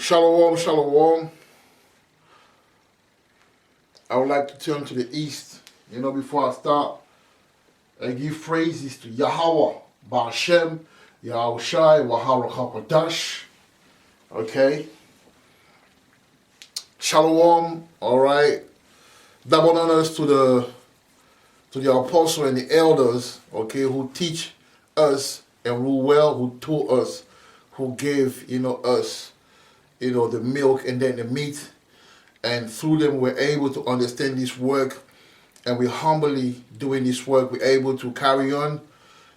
Shalom, shalom. I would like to turn to the east. Before I start, I give praises to Yahweh, Ba'ashem, Yahushai, Wahara Kapadash. Okay. Shalom. All right. Double honors to the apostle and the elders, okay, who teach us and rule well, who taught us, who gave, us, the milk and then the meat. And through them, we're able to understand this work. And we're humbly doing this work. We're able to carry on.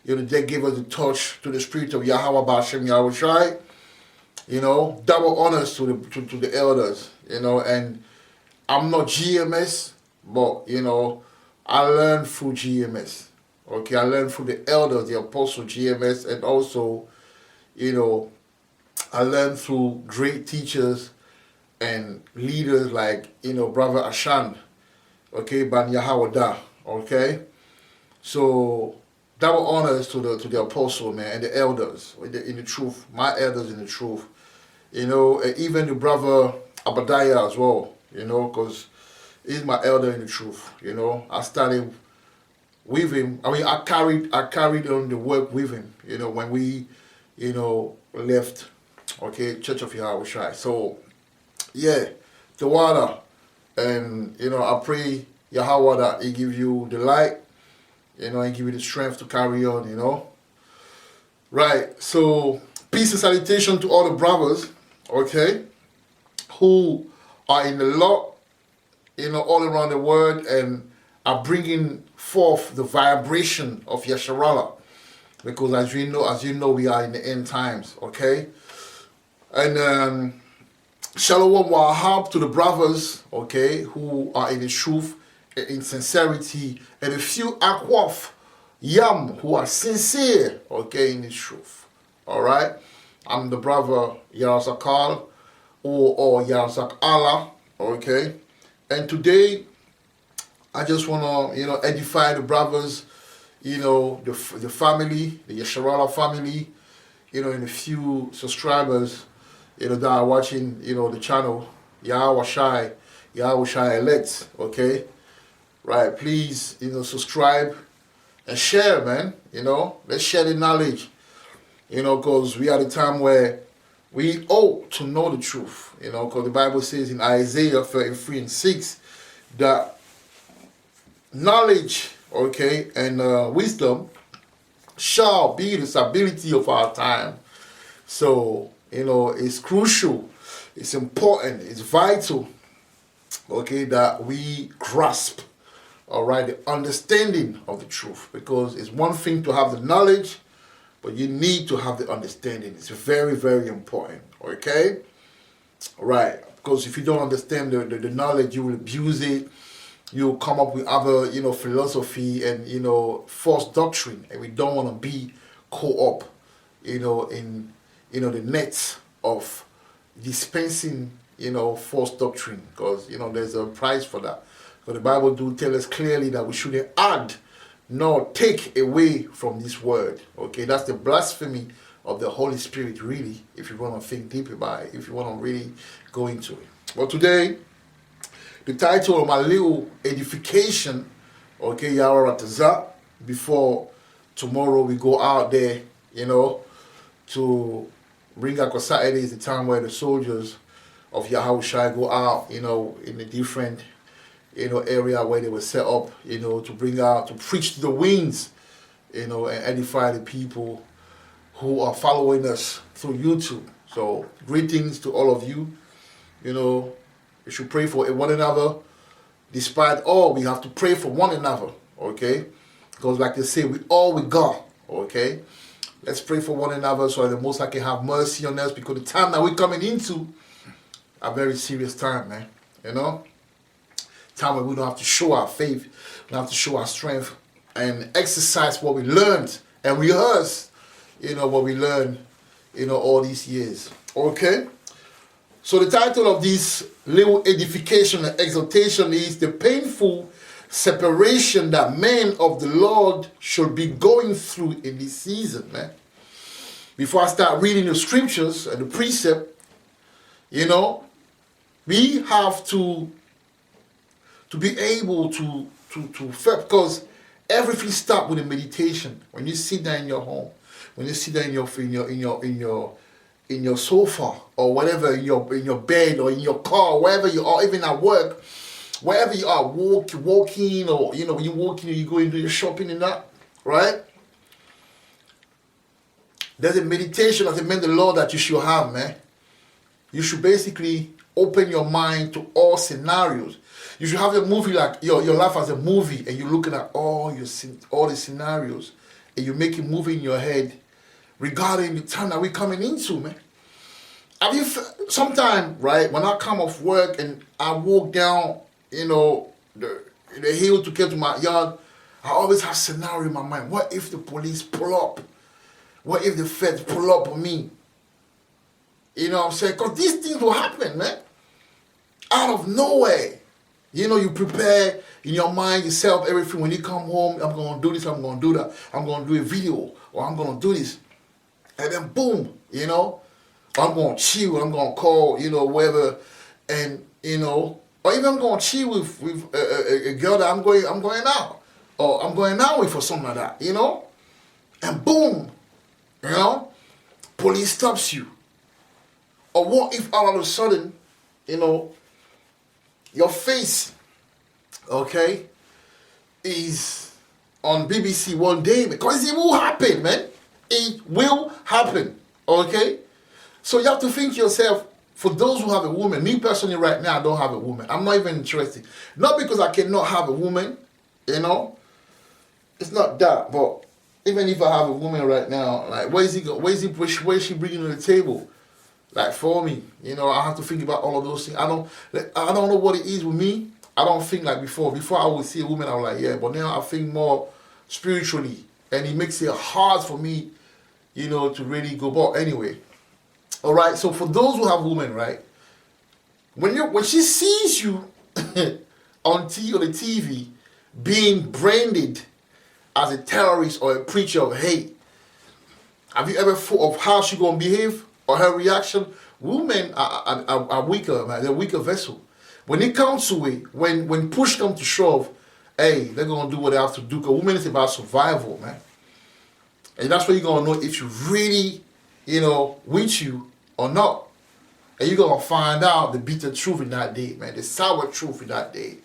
They give us the touch to the spirit of Yahweh, Ba'ashem, Yahushai. Double honors to the elders, and I'm not GMS, but, I learned through GMS. Okay, I learned through the elders, the apostle GMS, and also, I learned through great teachers and leaders like, Brother Ashan, okay, Ban Yahawada, okay? So, double honors to the apostle, man, and the elders in the truth, my elders in the truth. And even the brother Abadiah as well, because he's my elder in the truth, I started with him. I carried on the work with him, when we, left, okay, Church of Yahushua. So, yeah, the water, and, I pray Yahweh that he give you the light, and give you the strength to carry on, Right, so, peace and salutation to all the brothers, okay, who are in the Lord, all around the world and are bringing forth the vibration of Yesharala. Because as you know, we are in the end times, okay? And Shalom Wahab to the brothers, okay, who are in the truth, in sincerity, and a few Akwaf Yam who are sincere, okay, in the truth. All right? I'm the brother Yarasakal or Yarasak Allah, okay? And today, I just want to, edify the brothers, the family, the Yesharala family, and a few subscribers, that are watching, the channel, Yahushai elect, okay? Right, please, subscribe and share, man, let's share the knowledge, because we are at a time where we ought to know the truth, because the Bible says in Isaiah 33:6 that knowledge, okay, and wisdom shall be the stability of our time. So, it's crucial, it's important, it's vital, okay, that we grasp, all right, the understanding of the truth, because it's one thing to have the knowledge, but you need to have the understanding. It's very, very important, okay? Right, because if you don't understand the knowledge, you will abuse it. You'll come up with other, philosophy and, false doctrine. And we don't want to be caught up, in, the nets of dispensing, false doctrine. Because, there's a price for that. Because the Bible do tell us clearly that we shouldn't add nor take away from this word. Okay, that's the blasphemy of the Holy Spirit, really, if you want to think deep about it, if you want to really go into it. Well, today, the title of my little edification, okay, Yahweh Ratazah, before tomorrow we go out there, to bring up Saturday is the time where the soldiers of Yahushua go out, in the different, area where they were set up, to bring out, to preach to the winds, and edify the people who are following us through YouTube. So, greetings to all of you, we should pray for one another. Despite all, we have to pray for one another, okay? Because like they say, we all we got, okay? Let's pray for one another so that the Most High can have mercy on us, because the time that we're coming into a very serious time, man, Time where we don't have to show our faith, we don't have to show our strength and exercise what we learned and rehearse, what we learned, all these years, okay? So the title of this little edification and exhortation is the painful separation that men of the Lord should be going through in this season, man. Before I start reading the scriptures and the precept, You know, we have to be able to because everything starts with a meditation. When you sit down in your home, when you sit down in your sofa or whatever, in your bed or in your car, wherever you are, even at work, wherever you are, walking, or when you're walking, or you go into your shopping and that, right? There's a meditation as a man the Lord that you should have, man. You should basically open your mind to all scenarios. You should have a movie like your life as a movie, and you're looking at all the scenarios, and you make a movie in your head regarding the time that we're coming into, man. Have you sometime, right, when I come off work and I walk down, the hill to get to my yard, I always have scenario in my mind. What if the police pull up? What if the feds pull up on me? You know what I'm saying? Because these things will happen, man. Out of nowhere. You prepare in your mind, yourself, everything. When you come home, I'm going to do this, I'm going to do that. I'm going to do a video, or I'm going to do this. And then boom, I'm going to chill, I'm going to call, whoever, and, or even I'm going to chill with a girl that I'm going out. Or I'm going out with, or something like that, And boom, police stops you. Or what if all of a sudden, your face, okay, is on BBC one day? Because it will happen, man. It will happen, okay? So you have to think to yourself, for those who have a woman, me personally right now, I don't have a woman. I'm not even interested. Not because I cannot have a woman, It's not that, but even if I have a woman right now, like, where is she bringing to the table? Like, for me, I have to think about all of those things. I don't know what it is with me. I don't think like before. Before I would see a woman, I was like, yeah, but now I think more spiritually. And it makes it hard for me, to really go. But anyway, all right, so for those who have women, right, when she sees you on the TV being branded as a terrorist or a preacher of hate, have you ever thought of how she gonna behave or her reaction? Women are weaker, man. They're a weaker vessel. When it comes to it, when push comes to shove, hey, they're gonna do what they have to do. Because women is about survival, man. And that's where you're gonna know if you really, with you or not. And you're gonna find out the bitter truth in that day, man. The sour truth in that day.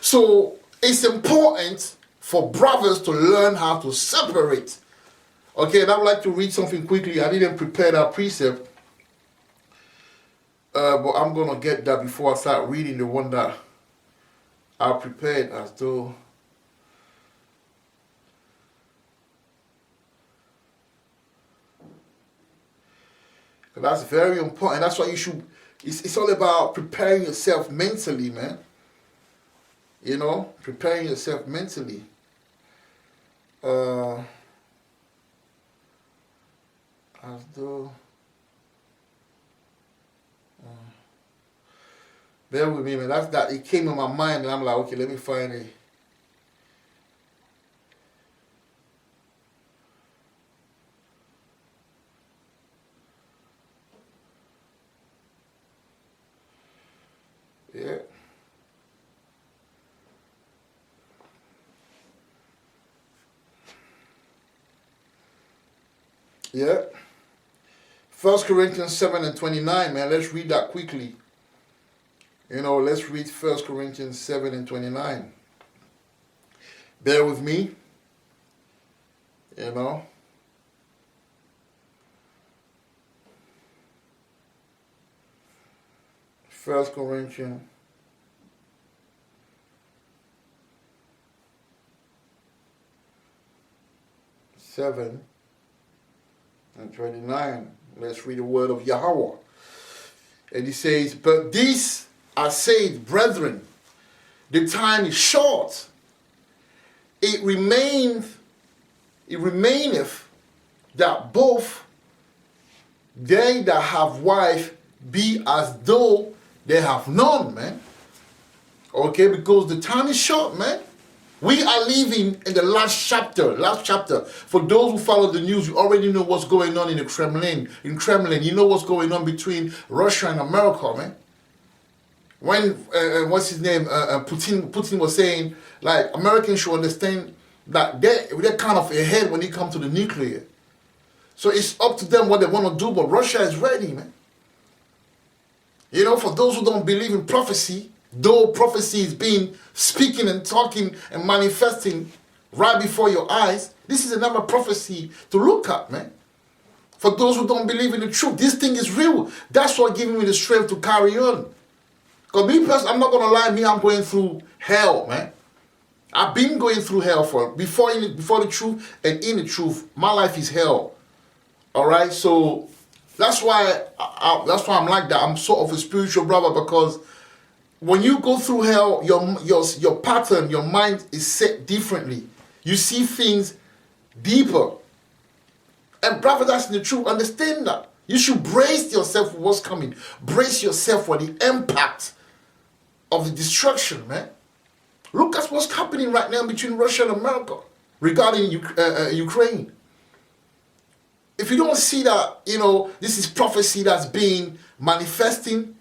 So it's important for brothers to learn how to separate. Okay, and I would like to read something quickly. I didn't prepare that precept. But I'm going to get that before I start reading the one that I prepared as though. That's very important. That's why you should, it's all about preparing yourself mentally, man. Preparing yourself mentally. As though. Bear with me, man. That's that. It came in my mind, and I'm like, okay, let me find it. Yeah. Yeah. 1 Corinthians 7:29, man. Let's read that quickly. Let's read 1 Corinthians 7:29. Bear with me. 1 Corinthians 7:29. Let's read the word of Yahweh. And he says, but this I say, brethren, the time is short. It remaineth that both they that have wife be as though they have none, man. Okay, because the time is short, man. We are living in the last chapter. For those who follow the news, you already know what's going on in the Kremlin. In Kremlin, you know what's going on between Russia and America, man. When what's his name? Putin was saying, like, Americans should understand that they're kind of ahead when it comes to the nuclear. So it's up to them what they want to do, but Russia is ready, man. You know, for those who don't believe in prophecy, though prophecy is being speaking and talking and manifesting right before your eyes, this is another prophecy to look at, man. For those who don't believe in the truth, this thing is real. That's what giving me the strength to carry on. Because me personally, I'm not going to lie, I'm going through hell, man. I've been going through hell before the truth and in the truth. My life is hell. All right, so that's why I'm like that. I'm sort of a spiritual brother, because when you go through hell, your pattern, your mind is set differently. You see things deeper. And brother, that's the truth. Understand that. You should brace yourself for what's coming. Brace yourself for the impact of the destruction, man. Look at what's happening right now between Russia and America regarding Ukraine. If you don't see that, you know, this is prophecy that's being manifesting,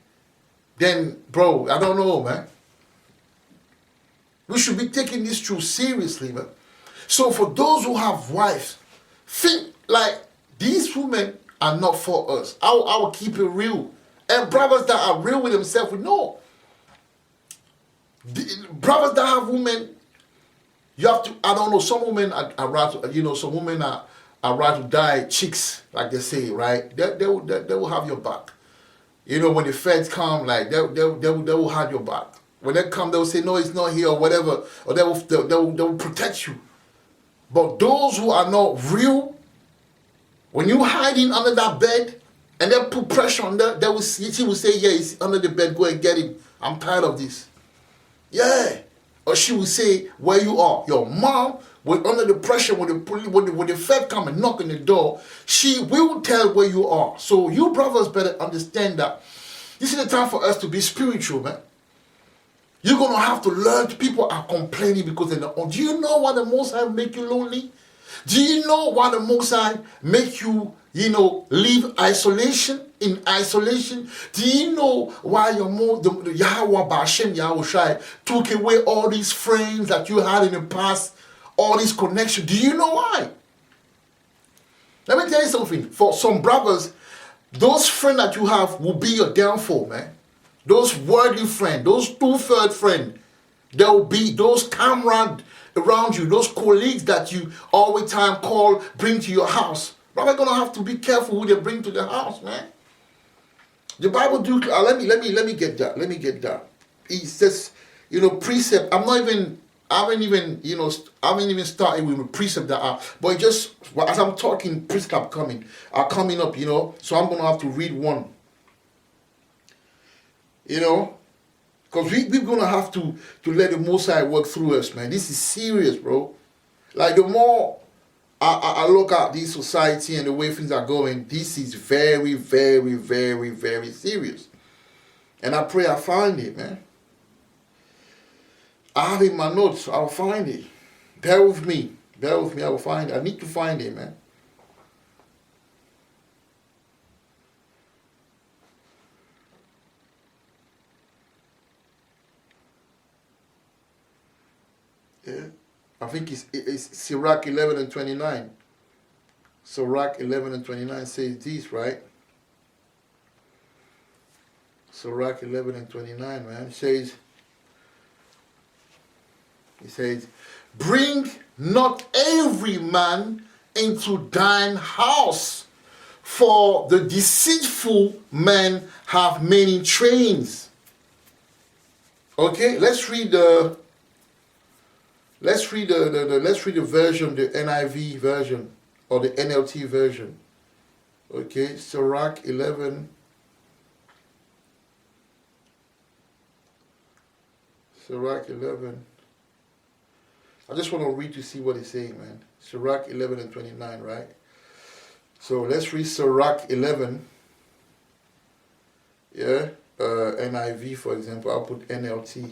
then, bro, I don't know, man. We should be taking this truth seriously, man. So for those who have wives, think like these women are not for us. I will keep it real. And brothers that are real with themselves will know. Brothers that have women, you have to, I don't know, some women are rather, you know, some women are rather die chicks, like they say, right? They will have your back. You know, when the feds come, like, they will have your back. When they come, they will say, no, it's not here, or whatever, or they will protect you. But those who are not real, when you hiding under that bed, and they put pressure on them, she will say, yeah, it's under the bed, go and get him. I'm tired of this. Yeah. Or she will say, where you are. Your mom, under the pressure, when the Fed come and knock on the door, she will tell where you are. So you brothers better understand that this is the time for us to be spiritual, man. You're going to have to learn. People are complaining because they're not. Do you know why the Most High make you lonely? Do you know why the Most High make you, live in isolation? Do you know why the Yahweh Bashem Yahushai took away all these friends that you had in the past, all these connections? Do you know why? Let me tell you something. For some brothers, those friends that you have will be your downfall, man. Those worldly friends, those two-third friends, there will be those comrades around you, those colleagues that you all the time call, bring to your house. Brother, going to have to be careful who they bring to the house, man. The Bible do. Let me get that. It says, precept. I haven't even started with a precept that but it just, as I'm talking, precept coming up, so I'm going to have to read one. Because we're going to have to let the Most High work through us, man. This is serious, bro. Like, the more I look at this society and the way things are going, this is very, very, very, very serious. And I pray I find it, man. I have it in my notes. I'll find it. Bear with me. I will find it. I need to find it, man. Yeah, I think it's Sirach 11 and 29. Sirach 11 and 29 says this, right? Sirach 11 and 29, man. It says, bring not every man into thine house, for the deceitful men have many trains. Okay, let's read the version, the NIV version or the NLT version. Okay, Sirach 11. Sirach 11. I just want to read to see what it's saying, man. Sirach 11 and 29, right? So let's read Sirach 11. Yeah, NIV, for example. I'll put NLT.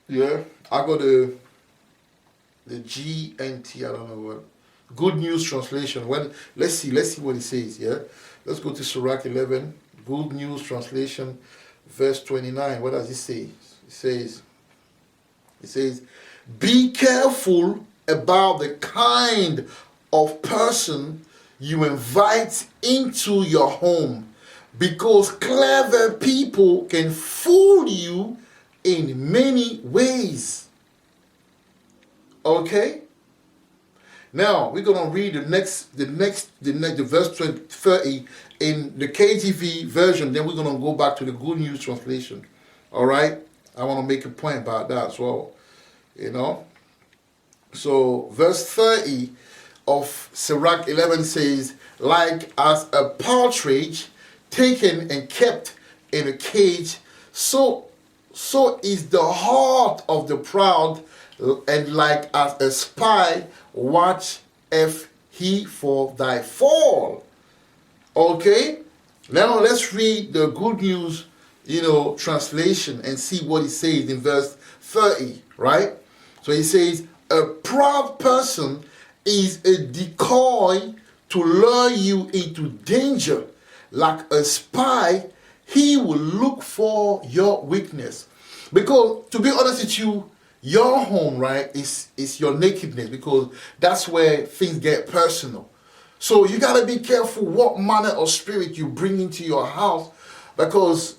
Yeah, I got the GNT. I don't know what. Good News Translation. When let's see what it says. Yeah, let's go to Sirach 11. Good News Translation, verse 29. What does it say? It says, be careful about the kind of person you invite into your home, because clever people can fool you in many ways. Okay? Now we're gonna read the verse 30 in the KJV version. Then we're gonna go back to the Good News Translation. All right? I want to make a point about that as well. You know. So verse 30 of Sirach 11 says, like as a partridge taken and kept in a cage, so is the heart of the proud, and like as a spy watch if he for thy fall. Okay, now let's read the Good News, translation and see what it says in verse 30, right? So it says, a proud person is a decoy to lure you into danger. Like a spy, he will look for your weakness. Because, to be honest with you, your home, right, is your nakedness, because that's where things get personal. So you got to be careful what manner of spirit you bring into your house, because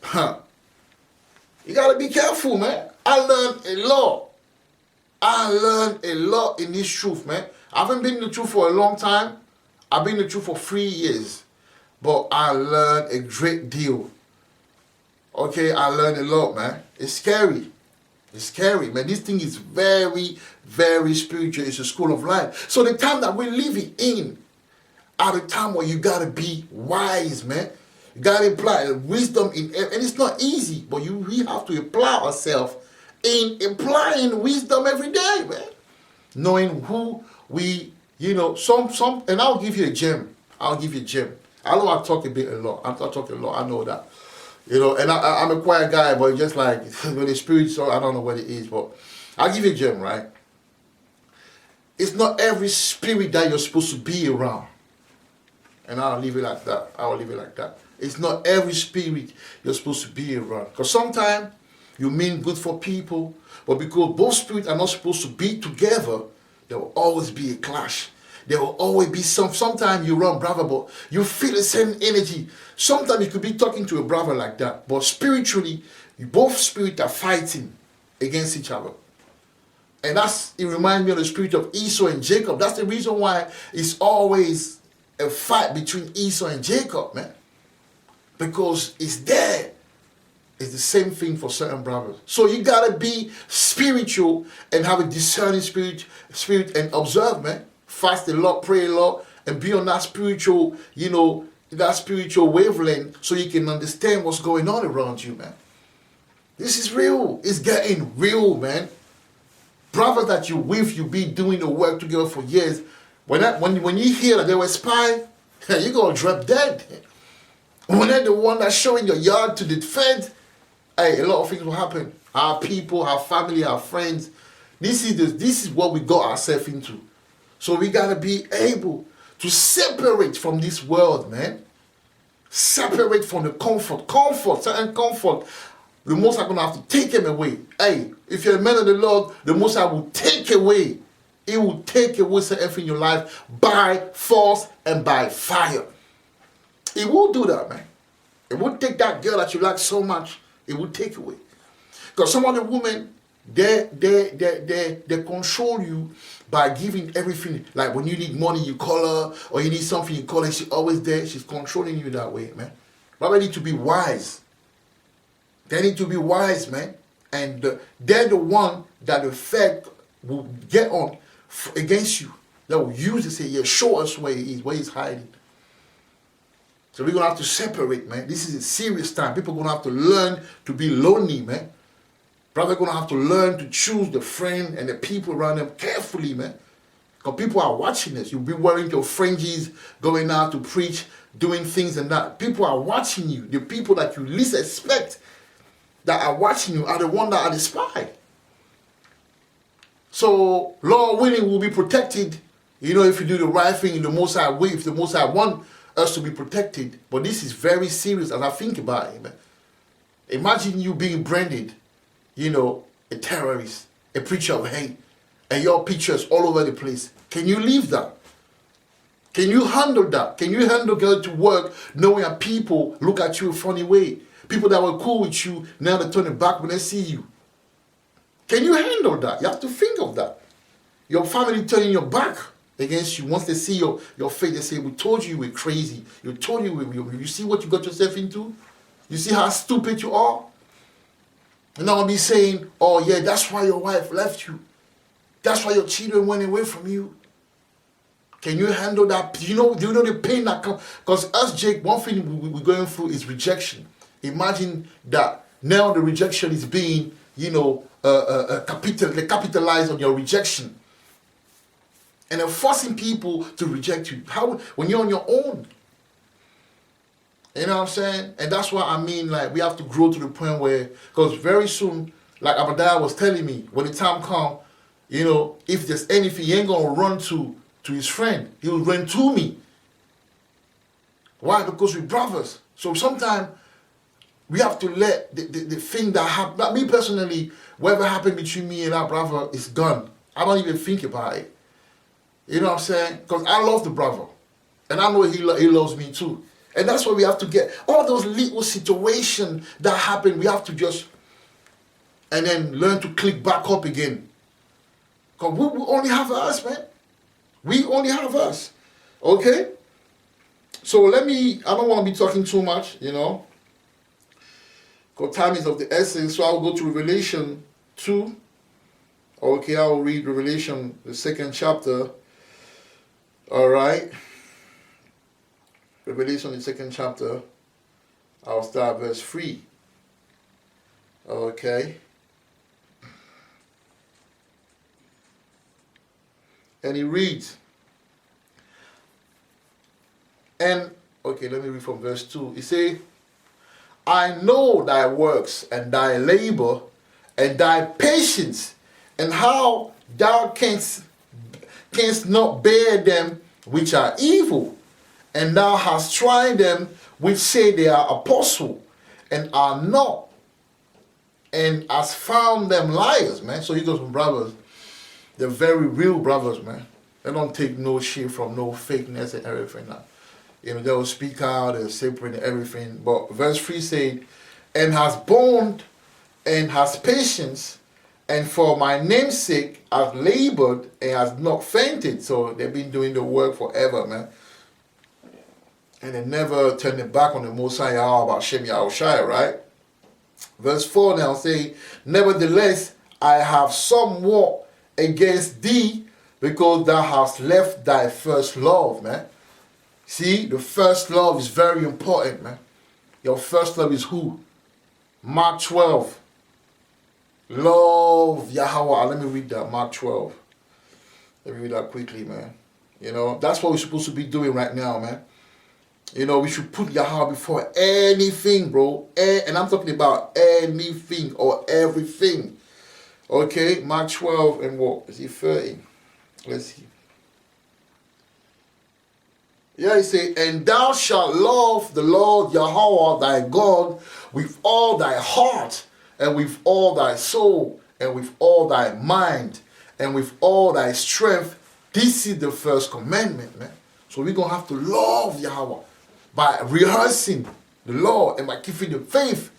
you got to be careful, man. I learned a lot. In this truth, man. I haven't been in the truth for a long time. I've been in the truth for 3 years. But I learned a great deal. Okay, I learned a lot, man. It's scary. It's scary, man. This thing is very, very spiritual. It's a school of life. So the time that we're living in are the time where you got to be wise, man. You got to apply wisdom in, and it's not easy, but we have to apply ourselves in applying wisdom every day, man. Knowing who we, some, and I'll give you a gem. I know I talk a lot. I know that. And I'm a quiet guy, but just like with the spirit, so I don't know what it is, but I'll give you a gem, right? It's not every spirit that you're supposed to be around. And I'll leave it like that. It's not every spirit you're supposed to be around. Because sometimes you mean good for people, but because both spirits are not supposed to be together, there will always be a clash. There will always be sometimes you run brother, but you feel the same energy. Sometimes you could be talking to a brother like that, but spiritually, both spirits are fighting against each other. And it reminds me of the spirit of Esau and Jacob. That's the reason why it's always a fight between Esau and Jacob, man. Because it's there. It's the same thing for certain brothers. So you gotta be spiritual and have a discerning spirit and observe, man. Fast a lot, pray a lot, and be on that spiritual, wavelength, so you can understand what's going on around you, man. This is real. It's getting real, man. Brothers that you with, you be doing the work together for years. When you hear that they were spy, you're gonna drop dead. When they're the one that's showing your yard to the feds, a lot of things will happen. Our people, our family, our friends. This is what we got ourselves into. So we gotta be able to separate from this world, man. Separate from the certain comfort. The Most High gonna have to take him away. Hey, if you're a man of the Lord, the Most High will take away. It will take away certain in your life by force and by fire. It will do that, man. It will take that girl that you like so much. It will take away. Because some of the women, they control you by giving everything. Like when you need money, you call her, or you need something, you call her. She's always there. She's controlling you that way, man. But they need to be wise. They need to be wise, man. And they're the one that the Fed will get on against you. They will use it, say, yeah, show us where he is, where he's hiding. So we're going to have to separate, man. This is a serious time. People are going to have to learn to be lonely, man. Brothers are going to have to learn to choose the friend and the people around them carefully, man. Because people are watching this. You'll be wearing your fringes, going out to preach, doing things and that. People are watching you. The people that you least expect that are watching you are the ones that are the spy. So, Lord willing, we'll be protected, if you do the right thing in the Most High way, if the Most High want us to be protected. But this is very serious as I think about it, man. Imagine you being branded, a terrorist, a preacher of hate, and your pictures all over the place. Can you leave that? Can you handle that? Can you handle going to work knowing that people look at you a funny way? People that were cool with you, now they turn their back when they see you. Can you handle that? You have to think of that. Your family turning your back against you. Once they see your face, they say, we told you we're crazy. You see what you got yourself into? You see how stupid you are? And I'll be saying, oh yeah, that's why your wife left you. That's why your children went away from you. Can you handle that? Do you know the pain that comes? Because us, Jake, one thing we're going through is rejection. Imagine that now the rejection is being, they capitalize on your rejection. And they're forcing people to reject you. How, when you're on your own? You know what I'm saying? And that's why I mean, like, we have to grow to the point where, because very soon, like Abadiah was telling me, when the time comes, if there's anything, he ain't going to run to his friend. He will run to me. Why? Because we're brothers. So sometimes we have to let the thing that happened, me personally, whatever happened between me and our brother is gone. I don't even think about it. You know what I'm saying? Because I love the brother. And I know he loves me too. And that's why we have to get all those little situations that happen. We have to just, and then learn to click back up again. Because we only have us, man. We only have us. Okay? So I don't want to be talking too much, because time is of the essence. So I'll go to Revelation 2. Okay, I'll read Revelation, the 2nd chapter. All right. Revelation, the 2nd chapter. I'll start verse 3. Okay. And he reads. And, okay, let me read from verse 2. He says, I know thy works and thy labor and thy patience, and how thou canst not bear them which are evil, and thou hast tried them which say they are apostle and are not, and hast found them liars, man. So you got some brothers, they're very real brothers, man. They don't take no shit from no fakeness and everything. Now, they will speak out, they'll separate everything. But verse 3 said, and has borne and has patience, and for my name's sake has labored and has not fainted. So they've been doing the work forever, man. And they never turned their back on the Most High about Shem Yahushai, right? Verse 4 now say, nevertheless, I have somewhat against thee, because thou hast left thy first love, man. See, the first love is very important, man. Your first love is who? Mark 12. Love Yahweh. Let me read that. Mark 12. Let me read that quickly, man. That's what we're supposed to be doing right now, man. We should put Yahweh before anything, bro. And I'm talking about anything or everything. Okay, Mark 12 and what? Is it 30? Let's see. Yeah, he said, and thou shalt love the Lord Yahweh thy God with all thy heart, and with all thy soul, and with all thy mind, and with all thy strength. This is the first commandment, man. So we're going to have to love Yahweh by rehearsing the Lord and by keeping the faith.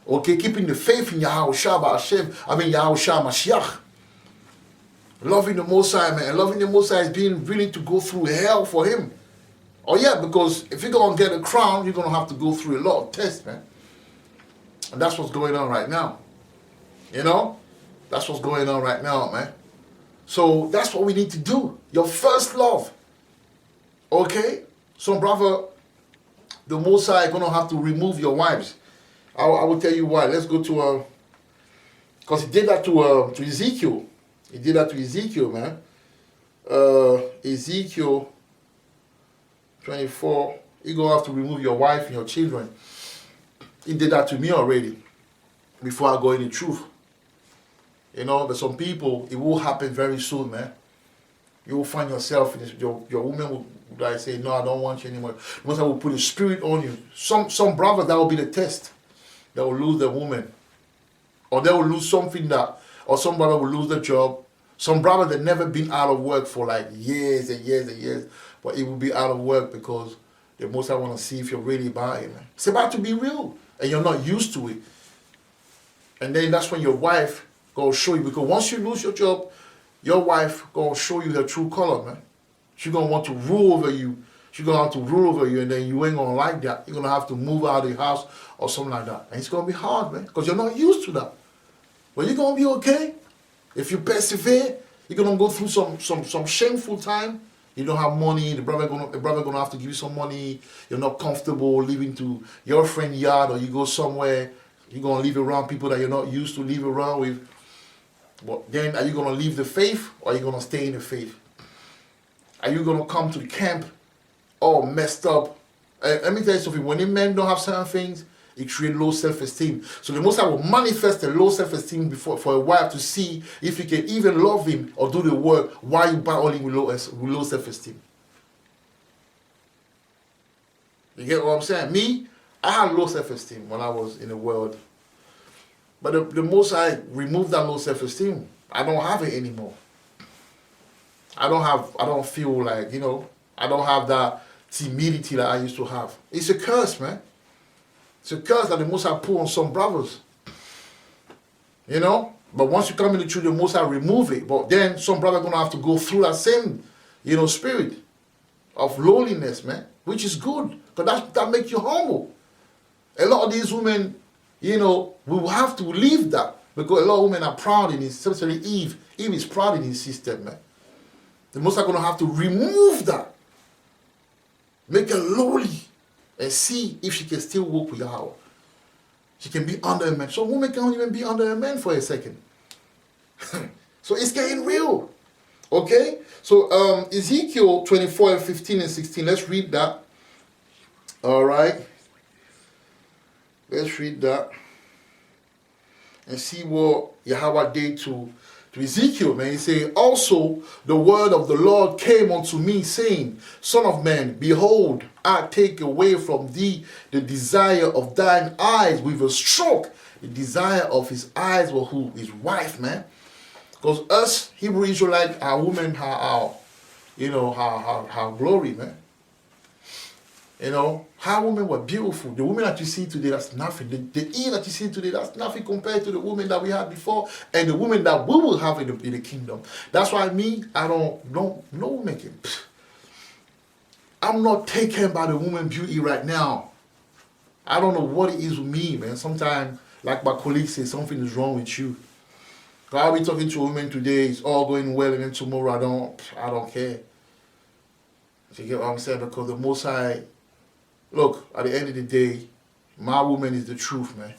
Okay, keeping the faith in Yahweh Hashem. Yahweh Mashiach. Loving the Most High, man. And loving the Most High is being willing to go through hell for him. Oh yeah, because if you're going to get a crown, you're going to have to go through a lot of tests, man. And that's what's going on right now. That's what's going on right now, man. So that's what we need to do. Your first love. Okay? So, brother, the Most High is going to have to remove your wives. I will tell you why. Let's go to, because he did that to Ezekiel. He did that to Ezekiel, man. Ezekiel 24, you're going to have to remove your wife and your children. He did that to me already, before I go into truth. You know, but some people, it will happen very soon, man. You will find yourself, in this, your woman will like say, no, I don't want you anymore. Most I will put a spirit on you. Some brothers, that will be the test. They will lose their woman. Or they will lose something that, or some brother will lose their job. Some brother that never been out of work for like years and years and years, but it will be out of work because the most I want to see if you're really buying, man. It's about to be real, and you're not used to it. And then that's when your wife gonna show you, because once you lose your job, your wife gonna show you her true color, man. She gonna want to rule over you. She gonna have to rule over you, and then you ain't gonna like that. You're gonna have to move out of the house or something like that, and it's gonna be hard, man, because you're not used to that. But you're gonna be okay if you persevere. You're gonna go through some shameful time. You don't have money. The brother gonna have to give you some money. You're not comfortable living to your friend's yard, or you go somewhere. You're gonna live around people that you're not used to live around with. But then, are you gonna leave the faith, or are you gonna stay in the faith? Are you gonna come to the camp all messed up? Let me tell you something. When a man don't have certain things, it creates low self-esteem. So the Most High will manifest a low self-esteem for a while to see if you can even love him or do the work while you battling with low self-esteem. You get what I'm saying? Me, I had low self-esteem when I was in the world. But the Most High removed that low self-esteem. I don't have it anymore. I don't feel like, I don't have that timidity that I used to have. It's a curse, man. It's a curse that the Most High put on some brothers. But once you come in the truth, the Most High remove it. But then some brother gonna have to go through that same, spirit of lowliness, man, which is good, because that makes you humble. A lot of these women, we will have to leave that, because a lot of women are proud in his, especially Eve. Eve is proud in his system, man. The Most High gonna have to remove that, make her lowly, and see if she can still walk with Yahweh. She can be under a man. Some women can't even be under a man for a second. So it's getting real. Okay? So Ezekiel 24 and 15 and 16. Let's read that. All right. Let's read that. And see what Yahweh did to Ezekiel, man. He said, also the word of the Lord came unto me, saying, Son of man, behold, I take away from thee the desire of thine eyes with a stroke. The desire of his eyes were who? His wife, man. Because us Hebrew Israelites, our women are our glory, man. How women were beautiful. The women that you see today, that's nothing. The Eve that you see today, that's nothing compared to the women that we had before and the women that we will have in the kingdom. That's why I don't make it. I'm not taken by the woman beauty right now. I don't know what it is with me, man. Sometimes, like my colleagues say, something is wrong with you. I'll be talking to a woman today, it's all going well, and then tomorrow I don't care. You get what I'm saying? Because the Most High, look, at the end of the day, my woman is the truth, man.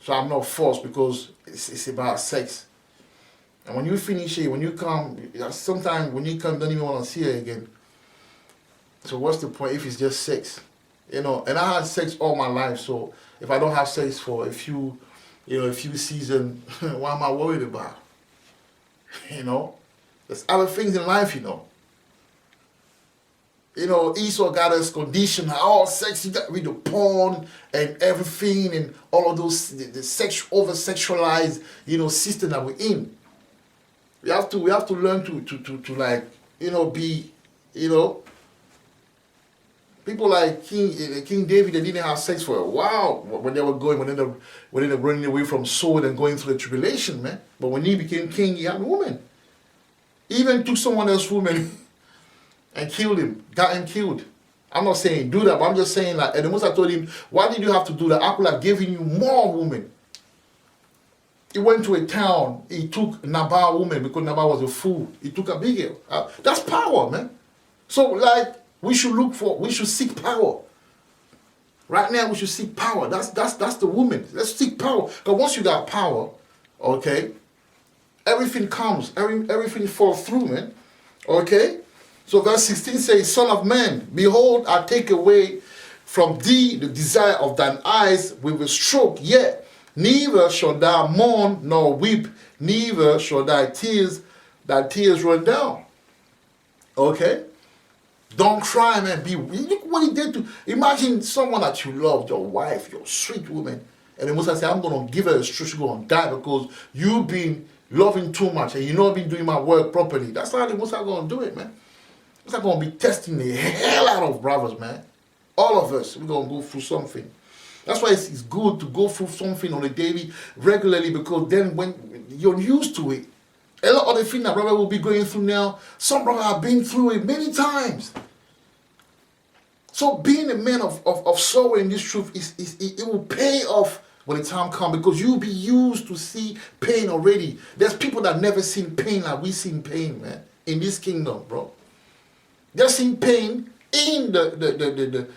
So I'm not forced, because it's about sex. And when you finish it, when you come, sometimes when you come, you don't even want to see her again. So what's the point if it's just sex? And I had sex all my life, so if I don't have sex for a few seasons, what am I worried about? There's other things in life, Esau got us conditioned, all sex, you got rid of porn and everything and all of those, the over-sexualized, system that we're in. We have to learn to like, be, people like King David, they didn't have sex for a while when they were running away from Saul and going through the tribulation, man. But when he became king, he had a woman. He even took someone else's woman and killed him, got him killed. I'm not saying do that, but I'm just saying, like, and the Most I told him, why did you have to do that? I could have given you more women. He went to a town, he took Nabal woman because Nabal was a fool. He took Abigail. That's power, man. So, like, we should seek power. Right now, we should seek power. That's the woman. Let's seek power. Because once you got power, okay, everything comes, everything falls through, man. Okay? So verse 16 says, Son of man, behold, I take away from thee the desire of thine eyes with a stroke, yet Neither shall thou mourn nor weep, neither shall thy tears run down. Okay? Don't cry, man. Look what he did to. Imagine someone that you love, your wife, your sweet woman, and the Most High say, I'm going to give her a stroke, she's going to die because you've been loving too much and you've not been doing my work properly. That's how the Most High going to do it, man. Most High going to be testing the hell out of brothers, man. All of us, we're going to go through something. That's why it's good to go through something on a daily, regularly, because then when you're used to it, a lot of the things that brother will be going through now, some brother have been through it many times. So being a man of sorrow in this truth, it will pay off when the time comes, because you'll be used to see pain already. There's people that never seen pain like we seen pain, man, in this kingdom, bro. They're seeing pain in the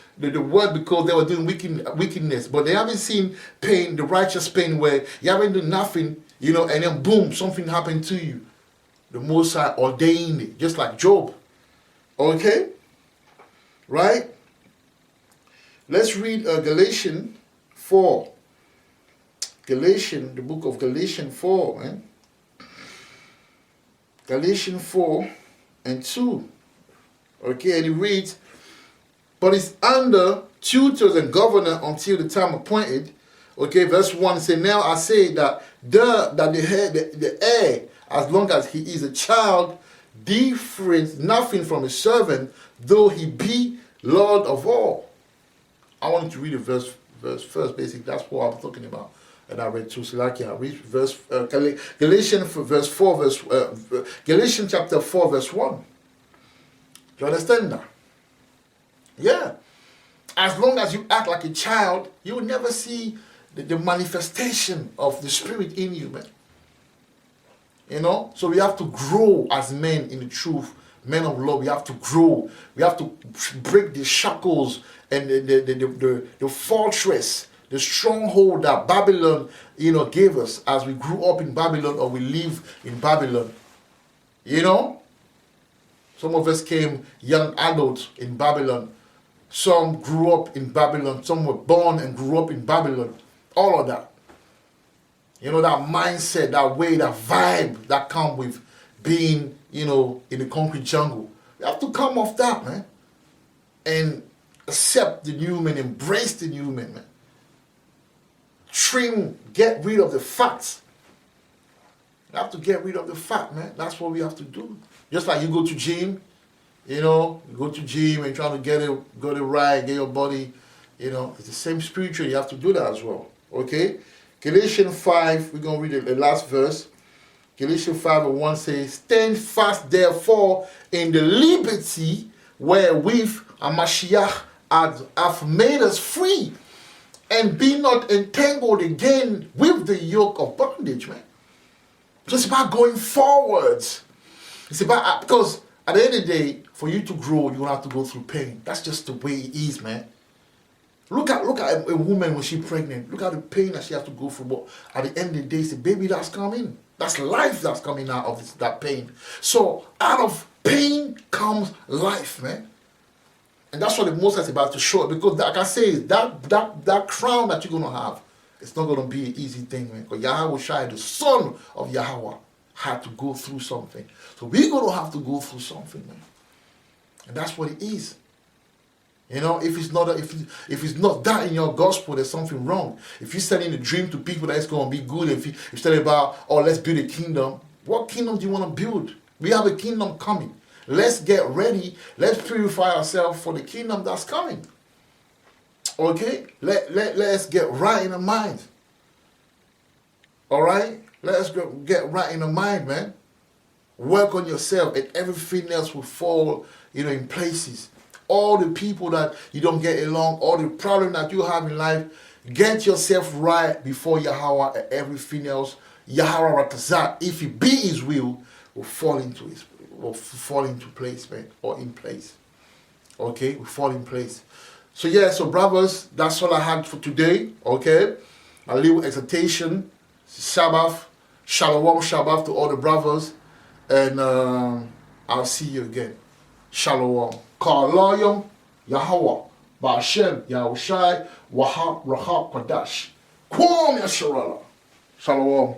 world because they were doing wickedness, but they haven't seen pain, the righteous pain, where you haven't done nothing, and then boom, something happened to you. The Most High ordained it, just like Job. Okay? Right? Let's read Galatians 4. The book of Galatians 4, man. Galatians 4 and 2. Okay, and it reads, but it's under tutors and governor until the time appointed. Okay, verse 1 says, now I say that the heir, as long as he is a child, difference nothing from a servant, though he be Lord of all. I wanted to read a verse first, basically. That's what I'm talking about. And I read through Salakia. I read Galatians chapter 4, verse 1. Do you understand that? Yeah. As long as you act like a child, you will never see the manifestation of the Spirit in you, man. So we have to grow as men in the truth, men of love. We have to grow. We have to break the shackles and the fortress, the stronghold that Babylon, gave us as we grew up in Babylon or we live in Babylon. Some of us came young adults in Babylon. Some grew up in Babylon. Some were born and grew up in Babylon. All of that. That mindset, that way, that vibe that comes with being, in the concrete jungle. You have to come off that, man. And accept the new man, embrace the new man. Get rid of the fat. You have to get rid of the fat, man. That's what we have to do. Just like you go to gym, you go to gym and trying to get it right, get your body, it's the same spiritual. You have to do that as well. Okay? Galatians 5, we're going to read the last verse. Galatians 5 and 1 says, stand fast therefore in the liberty wherewith a Mashiach hath made us free, and be not entangled again with the yoke of bondage, man. So it's about going forwards. It's about, because at the end of the day, for you to grow, you're going to have to go through pain. That's just the way it is, man. Look at a woman when she's pregnant. Look at the pain that she has to go through. But at the end of the day, it's the baby that's coming. That's life that's coming out of that pain. So out of pain comes life, man. And that's what the Most High is about to show. Because like I say, that crown that you're going to have, it's not going to be an easy thing, man. Because Yahweh Shai, the son of Yahweh, had to go through something. So we're going to have to go through something, man. And that's what it is. If it's not that in your gospel, there's something wrong. If you're selling a dream to people that it's going to be good, if you're telling about, let's build a kingdom, what kingdom do you want to build? We have a kingdom coming. Let's get ready. Let's purify ourselves for the kingdom that's coming. Okay? Let's get right in the mind. All right? Let's get right in the mind, man. Work on yourself and everything else will fall, in places. All the people that you don't get along, all the problems that you have in life, get yourself right before Yahweh, and everything else, Yahweh Ratazat, if it be His will fall into place, man, or in place. Okay, will fall in place. So brothers, that's all I had for today. Okay, a little exhortation, Shabbat, Shalom, Shabbat to all the brothers, and I'll see you again. Shalom. Kalayam Yahweh Ba'ashem Yahushai Wahab Rahab Qadash. Kwam Yasharala. Shalom.